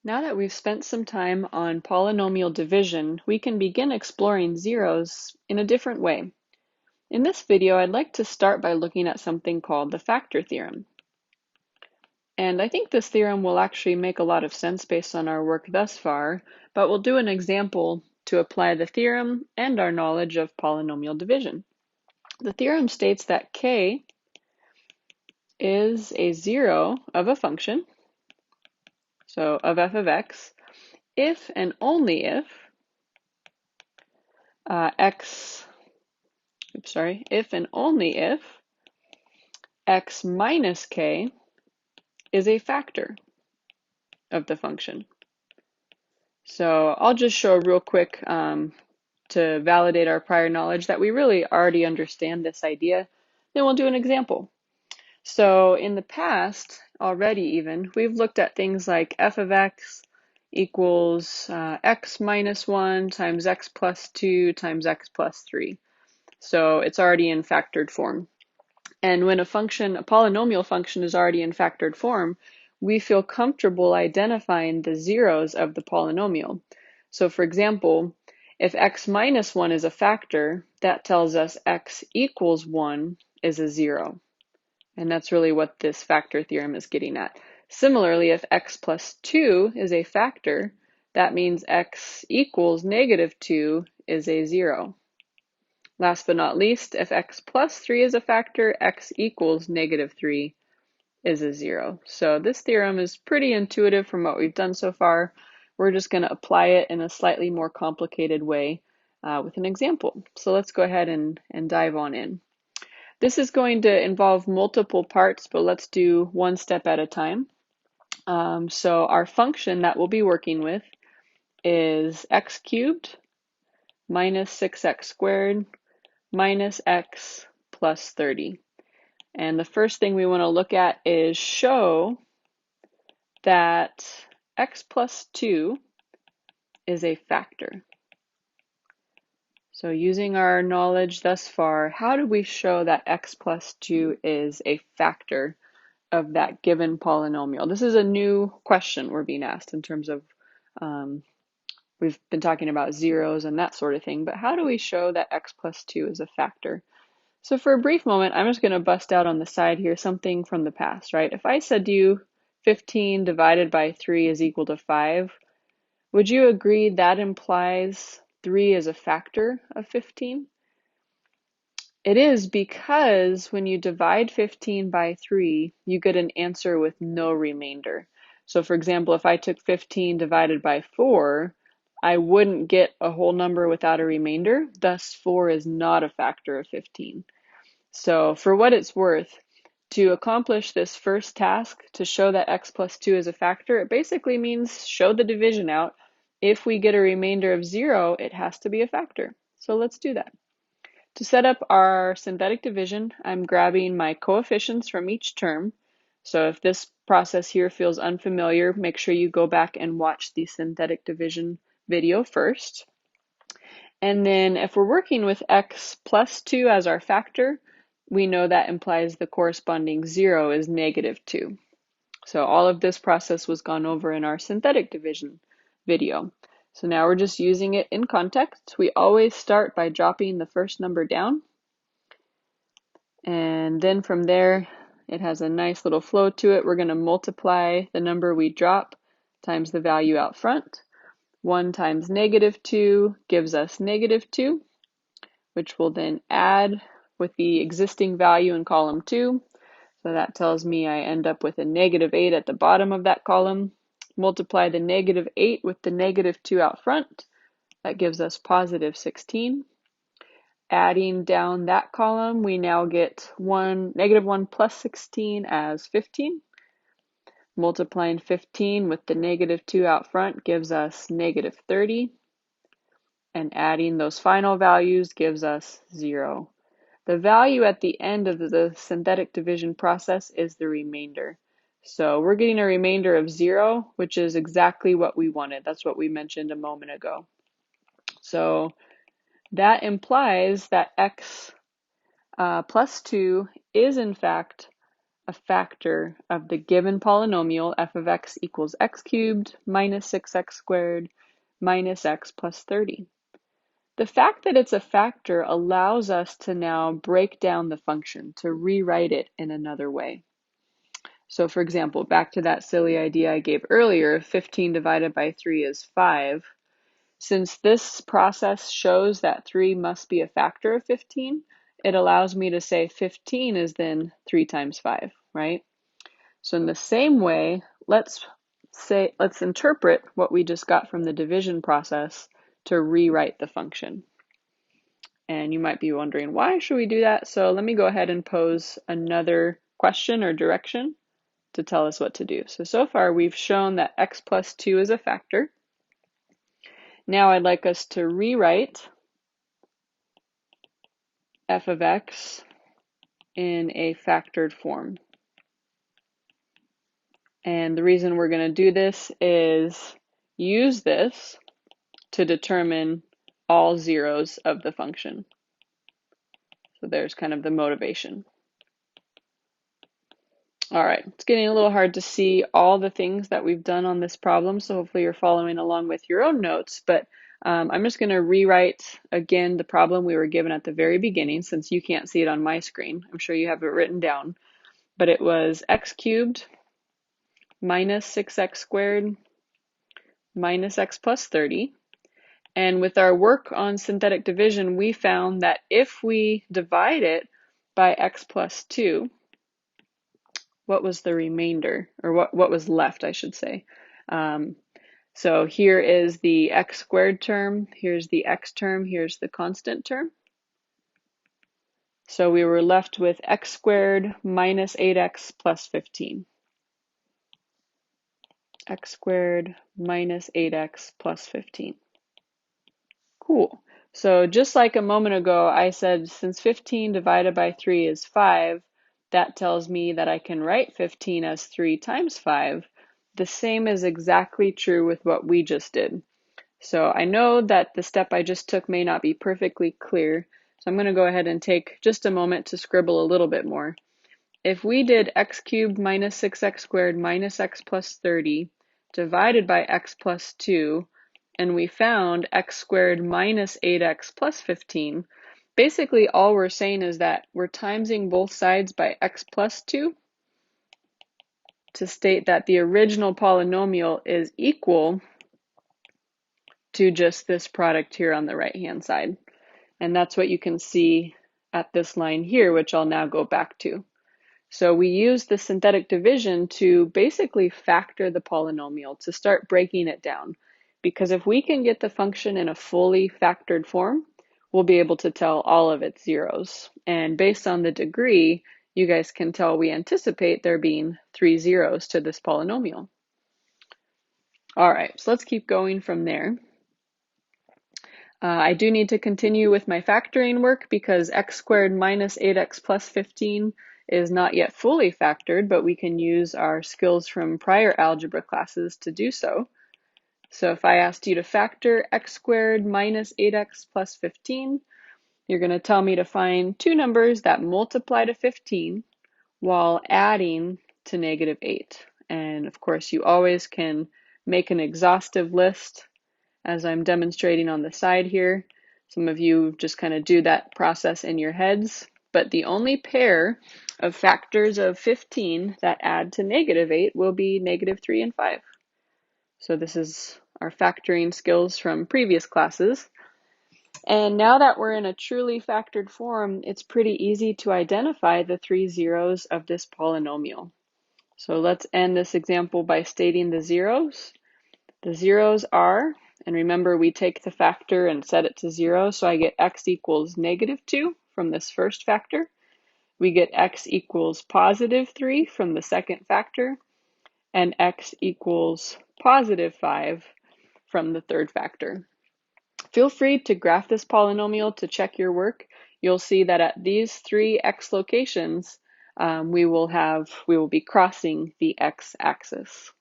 Now that we've spent some time on polynomial division, we can begin exploring zeros in a different way. In this video, I'd like to start by looking at something called the factor theorem. And I think this theorem will actually make a lot of sense based on our work thus far, but we'll do an example to apply the theorem and our knowledge of polynomial division. The theorem states that k is a zero of a function, so of f of x, if and only if if and only if x minus k is a factor of the function. So I'll just show real quick to validate our prior knowledge that we really already understand this idea. Then we'll do an example. So in the past, already even, we've looked at things like f of x equals x minus 1 times x plus 2 times x plus 3. So it's already in factored form. And when a polynomial function is already in factored form, we feel comfortable identifying the zeros of the polynomial. So for example, if x minus 1 is a factor, that tells us x equals 1 is a zero. And that's really what this factor theorem is getting at. Similarly, if x plus 2 is a factor, that means x equals negative 2 is a zero. Last but not least, if x plus 3 is a factor, x equals negative 3 is a zero. So this theorem is pretty intuitive from what we've done so far. We're just going to apply it in a slightly more complicated way with an example. So let's go ahead and dive on in. This is going to involve multiple parts, but let's do one step at a time. So our function that we'll be working with is x cubed minus 6x squared minus x plus 30. And the first thing we want to look at is show that x plus 2 is a factor. So using our knowledge thus far, how do we show that x plus 2 is a factor of that given polynomial? This is a new question we're being asked in terms of, we've been talking about zeros and that sort of thing, but how do we show that x plus 2 is a factor? So for a brief moment, I'm just going to bust out on the side here something from the past, right? If I said to you 15 divided by 3 is equal to 5, would you agree that implies 3 is a factor of 15? It is, because when you divide 15 by 3, you get an answer with no remainder. So for example, if I took 15 divided by 4, I wouldn't get a whole number without a remainder. Thus, 4 is not a factor of 15. So for what it's worth, to accomplish this first task, to show that x plus 2 is a factor, it basically means show the division out. If we get a remainder of 0, it has to be a factor. So let's do that. To set up our synthetic division, I'm grabbing my coefficients from each term. So if this process here feels unfamiliar, make sure you go back and watch the synthetic division video first. And then if we're working with x plus 2 as our factor, we know that implies the corresponding 0 is negative 2. So all of this process was gone over in our synthetic division video. So now we're just using it in context. We always start by dropping the first number down. And then from there, it has a nice little flow to it. We're going to multiply the number we drop times the value out front. 1 times negative 2 gives us negative 2, which will then add with the existing value in column 2. So that tells me I end up with a negative 8 at the bottom of that column. Multiply the negative 8 with the negative 2 out front. That gives us positive 16. Adding down that column, we now get negative 1 plus 16 as 15. Multiplying 15 with the negative 2 out front gives us negative 30. And adding those final values gives us 0. The value at the end of the synthetic division process is the remainder. So we're getting a remainder of 0, which is exactly what we wanted. That's what we mentioned a moment ago. So that implies that x plus 2 is in fact a factor of the given polynomial f of x equals x cubed minus 6x squared minus x plus 30. The fact that it's a factor allows us to now break down the function, to rewrite it in another way. So for example, back to that silly idea I gave earlier, 15 divided by 3 is 5. Since this process shows that 3 must be a factor of 15, it allows me to say 15 is then 3 times 5, right? So in the same way, let's interpret what we just got from the division process to rewrite the function. And you might be wondering, why should we do that? So let me go ahead and pose another question or direction to tell us what to do. So far we've shown that x plus 2 is a factor. Now I'd like us to rewrite f of x in a factored form. And the reason we're going to do this is use this to determine all zeros of the function. So there's kind of the motivation. All right, it's getting a little hard to see all the things that we've done on this problem, so hopefully you're following along with your own notes, but I'm just going to rewrite again the problem we were given at the very beginning, since you can't see it on my screen. I'm sure you have it written down, but it was x cubed minus 6x squared minus x plus 30. And with our work on synthetic division, we found that if we divide it by x plus 2, what was the remainder, or what was left, I should say. So here is the x squared term, here's the x term, here's the constant term. So we were left with x squared minus 8x plus 15. X squared minus 8x plus 15. Cool. So just like a moment ago, I said since 15 divided by 3 is 5, that tells me that I can write 15 as 3 times 5. The same is exactly true with what we just did. So I know that the step I just took may not be perfectly clear, so I'm going to go ahead and take just a moment to scribble a little bit more. If we did x cubed minus 6x squared minus x plus 30 divided by x plus 2, and we found x squared minus 8x plus 15, basically all we're saying is that we're timesing both sides by x plus 2 to state that the original polynomial is equal to just this product here on the right-hand side. And that's what you can see at this line here, which I'll now go back to. So we use the synthetic division to basically factor the polynomial, to start breaking it down. Because if we can get the function in a fully factored form, we'll be able to tell all of its zeros. And based on the degree, you guys can tell we anticipate there being 3 zeros to this polynomial. All right, so let's keep going from there. I do need to continue with my factoring work because x squared minus 8x plus 15 is not yet fully factored, but we can use our skills from prior algebra classes to do so. So if I asked you to factor x squared minus 8x plus 15, you're going to tell me to find two numbers that multiply to 15 while adding to negative 8. And of course, you always can make an exhaustive list, as I'm demonstrating on the side here. Some of you just kind of do that process in your heads, but the only pair of factors of 15 that add to negative 8 will be negative 3 and 5. So this is our factoring skills from previous classes. And now that we're in a truly factored form, it's pretty easy to identify the 3 zeros of this polynomial. So let's end this example by stating the zeros. The zeros are, and remember we take the factor and set it to 0, so I get x equals negative 2 from this first factor. We get x equals positive 3 from the second factor, and x equals positive 5 from the third factor. Feel free to graph this polynomial to check your work. You'll see that at these 3 x locations, we will be crossing the x-axis.